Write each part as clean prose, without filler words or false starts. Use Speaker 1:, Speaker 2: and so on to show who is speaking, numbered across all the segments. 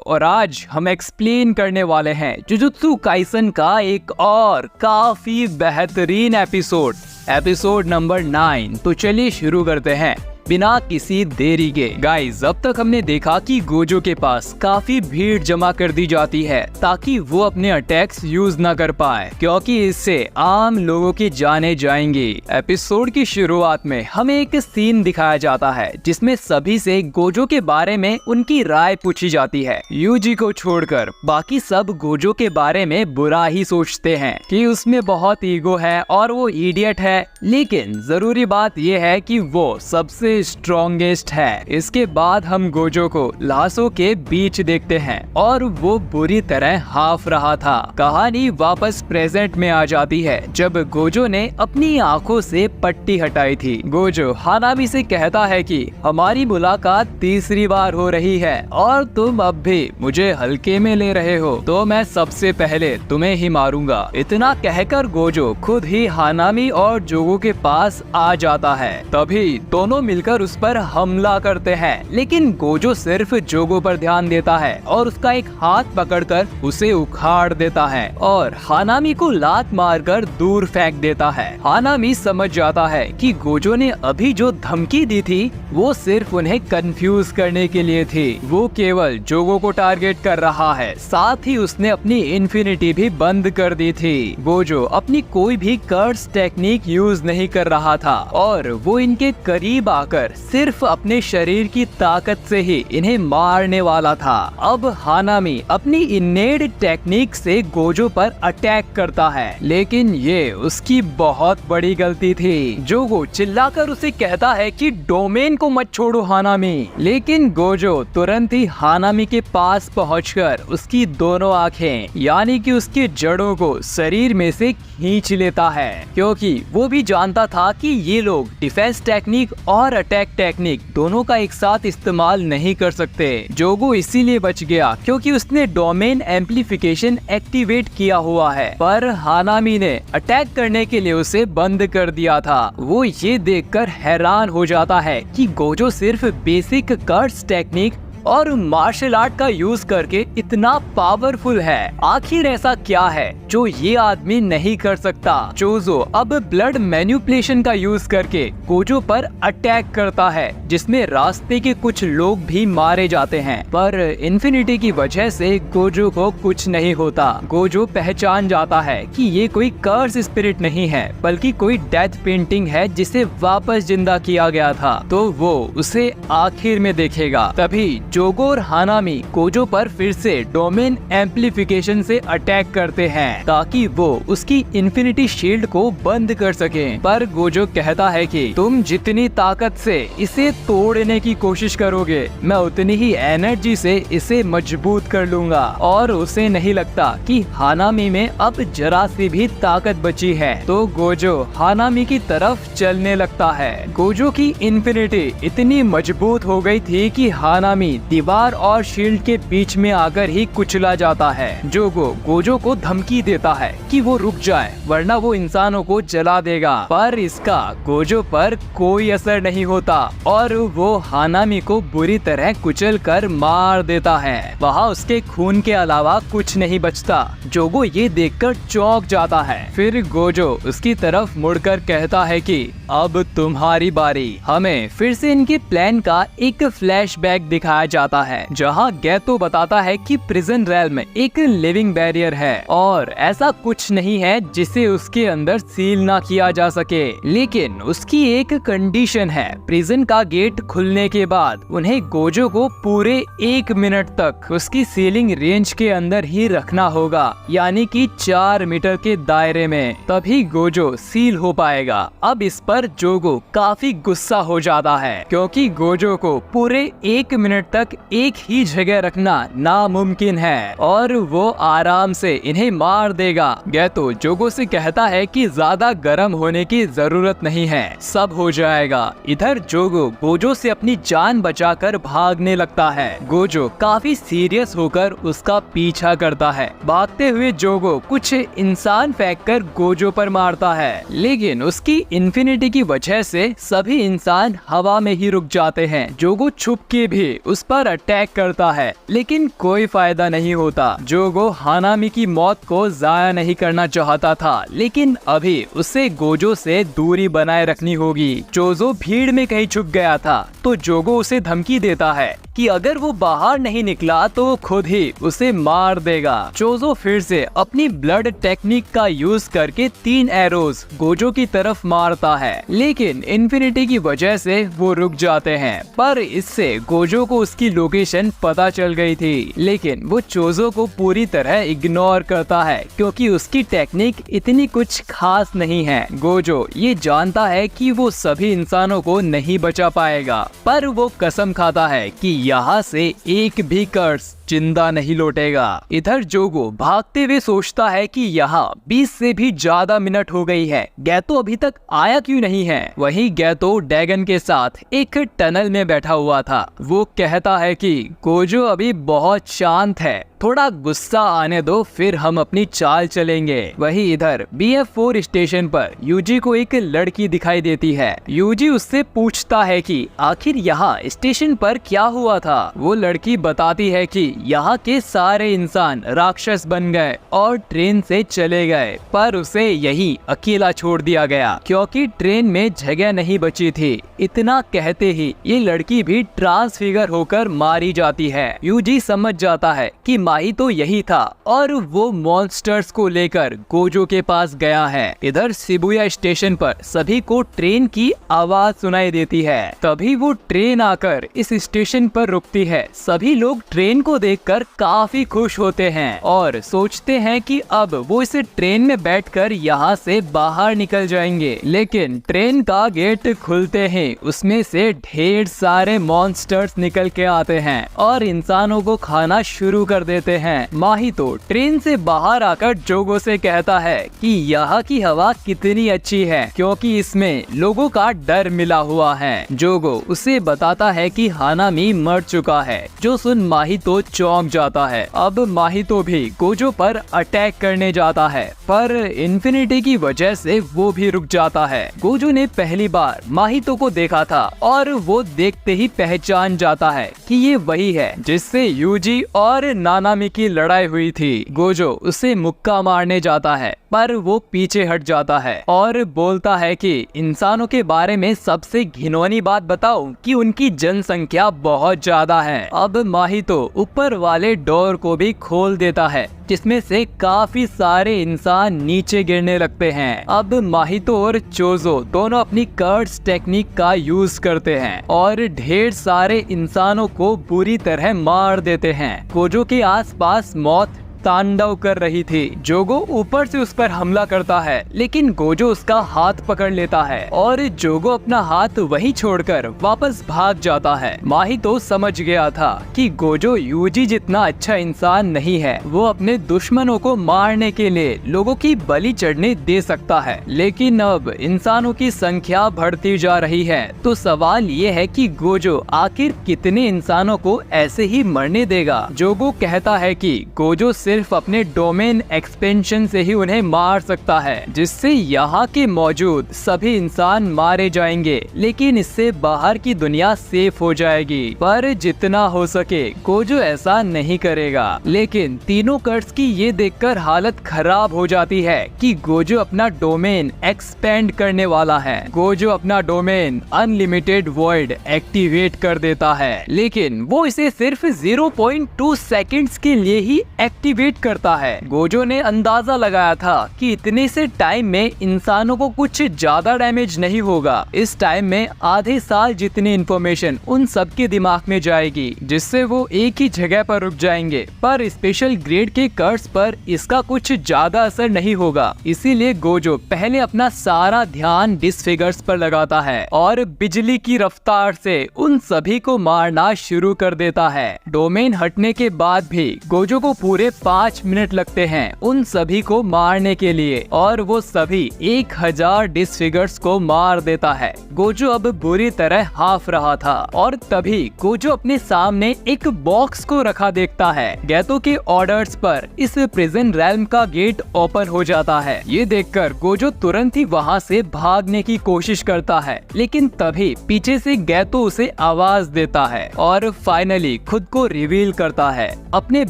Speaker 1: और आज हम एक्सप्लेन करने वाले हैं जुजुत्सु काइसन का एक और काफी बेहतरीन एपिसोड नंबर 9। तो चलिए शुरू करते हैं बिना किसी देरी के। गाइस, अब तक हमने देखा कि गोजो के पास काफी भीड़ जमा कर दी जाती है ताकि वो अपने अटैक्स यूज ना कर पाए, क्योंकि इससे आम लोगों की जाने जाएंगी। एपिसोड की शुरुआत में हमें एक सीन दिखाया जाता है जिसमें सभी से गोजो के बारे में उनकी राय पूछी जाती है। यूजी को छोड़कर बाकी सब गोजो के बारे में बुरा ही सोचते हैं कि उसमें बहुत ईगो है और वो इडियट है, लेकिन जरूरी बात यह है कि वो सबसे स्ट्रॉन्गेस्ट है। इसके बाद हम गोजो को लाशों के बीच देखते हैं और वो बुरी तरह हाफ रहा था। कहानी वापस प्रेजेंट में आ जाती है जब गोजो ने अपनी आंखों से पट्टी हटाई थी। गोजो हानामी से कहता है कि हमारी मुलाकात तीसरी बार हो रही है और तुम अब भी मुझे हल्के में ले रहे हो, तो मैं सबसे पहले तुम्हें ही मारूंगा। इतना कहकर गोजो खुद ही हानामी और जोगो के पास आ जाता है। तभी दोनों मिलकर उस पर हमला करते हैं, लेकिन गोजो सिर्फ जोगो पर ध्यान देता है और उसका एक हाथ पकड़कर उसे उखाड़ देता है और हानामी को लात मारकर दूर फेंक देता है। हानामी समझ जाता है कि गोजो ने अभी जो धमकी दी थी वो सिर्फ उन्हें कंफ्यूज करने के लिए थी। वो केवल जोगो को टारगेट कर रहा है, साथ ही उसने अपनी इन्फिनिटी भी बंद कर दी थी। गोजो अपनी कोई भी कर्स टेक्निक यूज नहीं कर रहा था और वो इनके करीब आकर सिर्फ अपने शरीर की ताकत से ही इन्हें मारने वाला था। अब हानामी अपनी इनेड टेक्निक से गोजो पर अटैक करता है, लेकिन ये उसकी बहुत बड़ी गलती थी। जोगो चिल्लाकर उसे कहता है कि डोमेन को मत छोड़ो हानामी, लेकिन गोजो तुरंत ही हानामी के पास पहुंचकर उसकी दोनों आंखें यानी कि उसकी जड़ों को शरीर में से खींच लेता है, क्योंकि वो भी जानता था कि ये लोग डिफेंस टेक्निक और अटैक टेक्निक दोनों का एक साथ इस्तेमाल नहीं कर सकते। जोगो इसीलिए बच गया क्योंकि उसने डोमेन एम्प्लीफिकेशन एक्टिवेट किया हुआ है, पर हानामी ने अटैक करने के लिए उसे बंद कर दिया था। वो ये देखकर हैरान हो जाता है कि गोजो सिर्फ बेसिक कर्स टेक्निक और मार्शल आर्ट का यूज करके इतना पावरफुल है। आखिर ऐसा क्या है जो ये आदमी नहीं कर सकता? जोजो अब ब्लड मैनिपुलेशन का यूज करके गोजो पर अटैक करता है, जिसमें रास्ते के कुछ लोग भी मारे जाते हैं, पर इन्फिनिटी की वजह से गोजो को कुछ नहीं होता। गोजो पहचान जाता है कि ये कोई कर्स स्पिरिट नहीं है, बल्कि कोई डेथ पेंटिंग है जिसे वापस जिंदा किया गया था, तो वो उसे आखिर में देखेगा। तभी जोगो और हानामी गोजो पर फिर से डोमेन एम्प्लीफिकेशन से अटैक करते हैं ताकि वो उसकी इन्फिनिटी शील्ड को बंद कर सके, पर गोजो कहता है कि तुम जितनी ताकत से इसे तोड़ने की कोशिश करोगे, मैं उतनी ही एनर्जी से इसे मजबूत कर लूंगा। और उसे नहीं लगता कि हानामी में अब जरा सी भी ताकत बची है, तो गोजो हानामी की तरफ चलने लगता है। गोजो की इन्फिनिटी इतनी मजबूत हो गई थी कि हानामी दीवार और शील्ड के बीच में आकर ही कुचला जाता है। जोगो गोजो को धमकी देता है कि वो रुक जाए वरना वो इंसानों को जला देगा, पर इसका गोजो पर कोई असर नहीं होता और वो हानामी को बुरी तरह कुचल कर मार देता है। वहाँ उसके खून के अलावा कुछ नहीं बचता। जोगो ये देखकर चौंक जाता है। फिर गोजो उसकी तरफ मुड़कर कहता है कि अब तुम्हारी बारी। हमें फिर से इनके प्लान का एक फ्लैशबैक दिखाया जाता है, जहां गैतो बताता है कि प्रिजन रेल्म में एक लिविंग बैरियर है और ऐसा कुछ नहीं है जिसे उसके अंदर सील ना किया जा सके, लेकिन उसकी एक कंडीशन है। प्रिजन का गेट खुलने के बाद उन्हें गोजो को पूरे 1 मिनट तक उसकी सीलिंग रेंज के अंदर ही रखना होगा, यानी कि 4 मीटर के दायरे में, तभी गोजो सील हो पाएगा। अब इस पर जोगो काफी गुस्सा हो जाता है, क्योंकि गोजो को पूरे 1 मिनट तक एक ही जगह रखना नामुमकिन है और वो आराम से इन्हें मार देगा। गैतो जोगो से कहता है कि ज्यादा गर्म होने की जरूरत नहीं है, सब हो जाएगा। इधर जोगो गोजो से अपनी जान बचाकर भागने लगता है। गोजो काफी सीरियस होकर उसका पीछा करता है। भागते हुए जोगो कुछ इंसान फेंककर गोजो पर मारता है, लेकिन उसकी इन्फिनिटी की वजह से सभी इंसान हवा में ही रुक जाते हैं। जोगो छुप के भी उस पर अटैक करता है, लेकिन कोई फायदा नहीं होता। जोगो हानामी की मौत को जाया नहीं करना चाहता था, लेकिन अभी उसे गोजो से दूरी बनाए रखनी होगी। चोजो भीड़ में कहीं छुप गया था, तो जोगो उसे धमकी देता है कि अगर वो बाहर नहीं निकला तो वो खुद ही उसे मार देगा। चोजो फिर से अपनी ब्लड टेक्निक का यूज करके 3 एरोज गोजो की तरफ मारता है, लेकिन इन्फिनिटी की वजह से वो रुक जाते हैं। पर इससे गोजो को उसकी लोकेशन पता चल गई थी, लेकिन वो चोजो को पूरी तरह इग्नोर करता है क्योंकि उसकी टेक्निक इतनी कुछ खास नहीं है। गोजो ये जानता है कि वो सभी इंसानों को नहीं बचा पाएगा, पर वो कसम खाता है कि यहाँ से एक भी कर्स जिंदा नहीं लौटेगा। इधर जोगो भागते हुए सोचता है कि यहाँ 20 से भी ज्यादा मिनट हो गई है, गैतो अभी तक आया क्यों नहीं है। वहीं गैतो डैगन के साथ एक टनल में बैठा हुआ था। वो कहता है कि गोजो अभी बहुत शांत है, थोड़ा गुस्सा आने दो, फिर हम अपनी चाल चलेंगे। वहीं इधर BF4 स्टेशन पर यूजी को एक लड़की दिखाई देती है। यूजी उससे पूछता है कि आखिर यहाँ स्टेशन पर क्या हुआ था। वो लड़की बताती है कि यहाँ के सारे इंसान राक्षस बन गए और ट्रेन से चले गए, पर उसे यही अकेला छोड़ दिया गया क्योंकि ट्रेन में जगह नहीं बची थी। इतना कहते ही ये लड़की भी ट्रांसफिगर होकर मारी जाती है। यूजी समझ जाता है कि माही तो यही था और वो मॉन्स्टर्स को लेकर गोजो के पास गया है। इधर शिबुया स्टेशन पर सभी को ट्रेन की आवाज सुनाई देती है। तभी वो ट्रेन आकर इस स्टेशन पर रुकती है। सभी लोग ट्रेन को देखकर काफी खुश होते हैं और सोचते हैं कि अब वो इस ट्रेन में बैठकर यहाँ से बाहर निकल जाएंगे, लेकिन ट्रेन का गेट खुलते ही उसमें से ढेर सारे मॉन्स्टर्स निकल के आते हैं और इंसानों को खाना शुरू कर देते हैं। माही तो ट्रेन से बाहर आकर जोगो से कहता है कि यहाँ की हवा कितनी अच्छी है क्योंकि इसमें लोगों का डर मिला हुआ है। जोगो उसे बताता है कि हानामी मर चुका है, जो सुन माही तो चौंक जाता है। अब माही तो भी गोजो पर अटैक करने जाता है, पर इन्फिनिटी की वजह से वो भी रुक जाता है। गोजो ने पहली बार माहितो को देखा था और वो देखते ही पहचान जाता है कि ये वही है जिससे यूजी और नानामी की लड़ाई हुई थी। गोजो उसे मुक्का मारने जाता है, पर वो पीछे हट जाता है और बोलता है कि इंसानों के बारे में सबसे घिनौनी बात बताऊं कि उनकी जनसंख्या बहुत ज्यादा है। अब माहितो ऊपर वाले डोर को भी खोल देता है, जिसमें से काफी सारे इंसान नीचे गिरने लगते हैं। अब माहितो और चोजो दोनों अपनी कर्स टेक्निक का यूज करते हैं और ढेर सारे इंसानों को बुरी तरह मार देते हैं। गोजो के आसपास मौत तांडव कर रही थी। जोगो ऊपर से उस पर हमला करता है, लेकिन गोजो उसका हाथ पकड़ लेता है और जोगो अपना हाथ वहीं छोड़कर वापस भाग जाता है। माही तो समझ गया था कि गोजो यूजी जितना अच्छा इंसान नहीं है। वो अपने दुश्मनों को मारने के लिए लोगों की बलि चढ़ने दे सकता है, लेकिन अब इंसानों की संख्या बढ़ती जा रही है, तो सवाल ये है कि गोजो आखिर कितने इंसानों को ऐसे ही मरने देगा। जोगो कहता है कि गोजो सिर्फ अपने डोमेन एक्सपेंशन से ही उन्हें मार सकता है, जिससे यहाँ के मौजूद सभी इंसान मारे जाएंगे, लेकिन इससे बाहर की दुनिया सेफ हो जाएगी। पर जितना हो सके गोजो ऐसा नहीं करेगा। लेकिन तीनों कर्स की ये देखकर हालत खराब हो जाती है कि गोजो अपना डोमेन एक्सपेंड करने वाला है। गोजो अपना डोमेन अनलिमिटेड वॉइड एक्टिवेट कर देता है, लेकिन वो इसे सिर्फ 0.2 सेकंड्स के लिए ही एक्टिवेट करता है। गोजो ने अंदाजा लगाया था कि इतने से टाइम में इंसानों को कुछ ज्यादा डैमेज नहीं होगा। इस टाइम में आधे साल जितनी इंफॉर्मेशन उन सबके दिमाग में जाएगी, जिससे वो एक ही जगह पर रुक जाएंगे। पर स्पेशल ग्रेड के कर्स पर इसका कुछ ज्यादा असर नहीं होगा, इसीलिए गोजो पहले अपना सारा ध्यान डिसफिगर्स पर लगाता है और बिजली की रफ्तार से उन सभी को मारना शुरू कर देता है। डोमेन हटने के बाद भी गोजो को पूरे 5 मिनट लगते हैं उन सभी को मारने के लिए और वो सभी 1000 डिसफिगर्स को मार देता है। गोजो अब बुरी तरह हाफ रहा था और तभी गोजो अपने सामने एक बॉक्स को रखा देखता है। गैतो के ऑर्डर्स पर इस प्रिजन रैल्म का गेट ओपन हो जाता है। ये देखकर गोजो तुरंत ही वहाँ से भागने की कोशिश करता है, लेकिन तभी पीछे से गैतो उसे आवाज देता है और फाइनली खुद को रिवील करता है। अपने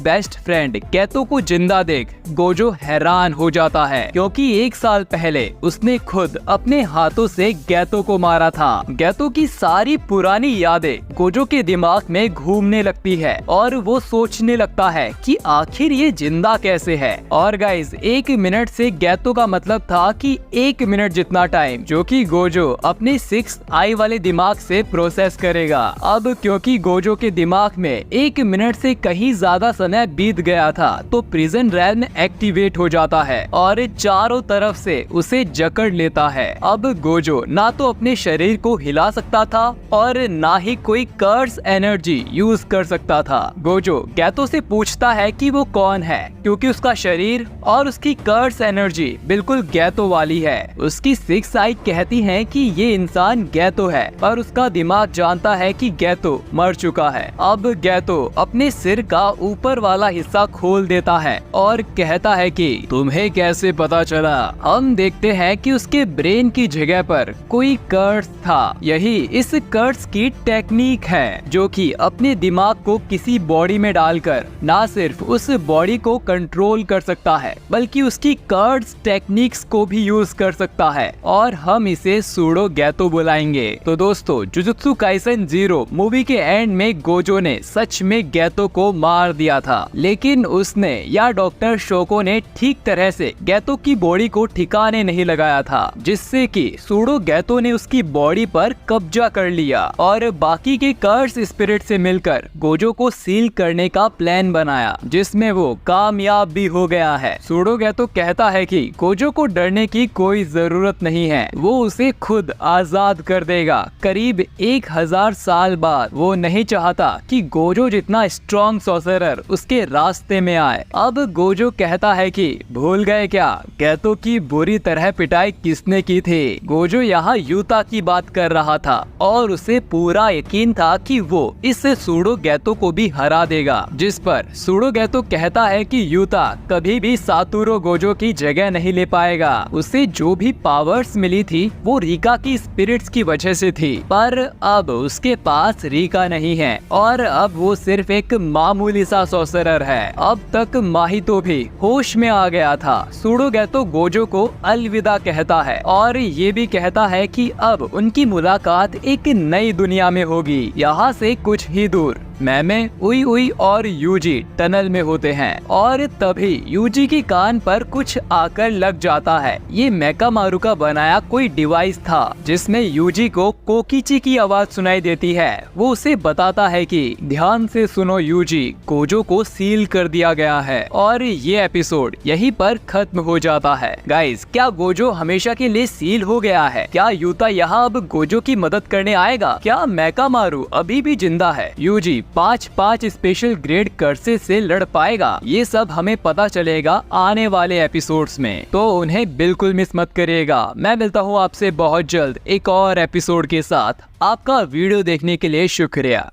Speaker 1: बेस्ट फ्रेंड गैतो को जिंदा देख गोजो हैरान हो जाता है, क्योंकि 1 साल पहले उसने खुद अपने हाथों से गैतो को मारा था। गैतो की सारी पुरानी यादें गोजो के दिमाग में घूमने लगती है और वो सोचने लगता है कि आखिर ये जिंदा कैसे है। और गाइस 1 मिनट से गैतो का मतलब था कि 1 मिनट जितना टाइम, जो कि गोजो अपने 6th आई वाले दिमाग से प्रोसेस करेगा। अब क्योंकि गोजो के दिमाग में 1 मिनट से कहीं ज्यादा समय बीत गया था, तो प्रिजन रैल्म एक्टिवेट हो जाता है और चारों तरफ से उसे जकड़ लेता है। अब गोजो ना तो अपने शरीर को हिला सकता था और ना ही कोई कर्स एनर्जी यूज कर सकता था। गोजो गैतो से पूछता है कि वो कौन है, क्योंकि उसका शरीर और उसकी कर्स एनर्जी बिल्कुल गैतो वाली है। उसकी 6th आई कहती है कि ये इंसान गैतो है, पर उसका दिमाग जानता है कि गैतो मर चुका है। अब गैतो अपने सिर का ऊपर वाला हिस्सा खोल देता है और कहता है कि तुम्हें कैसे पता चला। हम देखते हैं कि उसके ब्रेन की जगह पर कोई कर्स था। यही इस कर्स की टेक्निक है, जो कि अपने दिमाग को किसी बॉडी में डालकर ना सिर्फ उस बॉडी को कंट्रोल कर सकता है, बल्कि उसकी कर्स टेक्निक्स को भी यूज कर सकता है, और हम इसे सूडो गैतो बुलाएंगे। तो दोस्तों, जुजुत्सु काइसेन 0 मूवी के एंड में गोजो ने सच में गैतो को मार दिया था, लेकिन उसने या डॉक्टर शोको ने ठीक तरह से गैतो की बॉडी को ठिकाने नहीं लगाया था, जिससे कि सूडो गैतो ने उसकी बॉडी पर कब्जा कर लिया और बाकी के कर्स स्पिरिट से मिलकर गोजो को सील करने का प्लान बनाया, जिसमें वो कामयाब भी हो गया है। सूडो गैतो कहता है कि गोजो को डरने की कोई जरूरत नहीं है, वो उसे खुद आजाद कर देगा। करीब 1000 साल बाद वो नहीं चाहता कि गोजो जितना स्ट्रॉन्ग सॉर्सरर उसके रास्ते में आए। अब गोजो कहता है कि भूल गए क्या, गैतो की बुरी तरह पिटाई किसने की थी। गोजो यहाँ यूता की बात कर रहा था और उसे पूरा यकीन था कि वो इस सूडो गैतो को भी हरा देगा, जिस पर सूडो गैतो कहता है कि यूता कभी भी सातोरू गोजो की जगह नहीं ले पाएगा। उसे जो भी पावर्स मिली थी वो रीका की स्पिरिट्स की वजह से थी, पर अब उसके पास रीका नहीं है और अब वो सिर्फ एक मामूली सा सॉर्सरर है। अब तक माहितो भी होश में आ गया था। सूडो गैतो गोजो को अलविदा कहता है और ये भी कहता है कि अब उनकी मुलाकात एक नई दुनिया में होगी। यहाँ से कुछ ही दूर मैमे, उई उई और यूजी टनल में होते हैं और तभी यूजी के कान पर कुछ आकर लग जाता है। ये मेकामारू का बनाया कोई डिवाइस था, जिसमें यूजी को कोकिची की आवाज सुनाई देती है। वो उसे बताता है कि ध्यान से सुनो यूजी, गोजो को सील कर दिया गया है। और ये एपिसोड यहीं पर खत्म हो जाता है। गाइस, क्या गोजो हमेशा के लिए सील हो गया है? क्या यूता यहाँ अब गोजो की मदद करने आएगा? क्या मेकामारू अभी भी जिंदा है? यूजी 5 स्पेशल ग्रेड कर्सेस से लड़ पाएगा? ये सब हमें पता चलेगा आने वाले एपिसोड्स में, तो उन्हें बिल्कुल मिस मत करिएगा। मैं मिलता हूँ आपसे बहुत जल्द एक और एपिसोड के साथ। आपका वीडियो देखने के लिए शुक्रिया।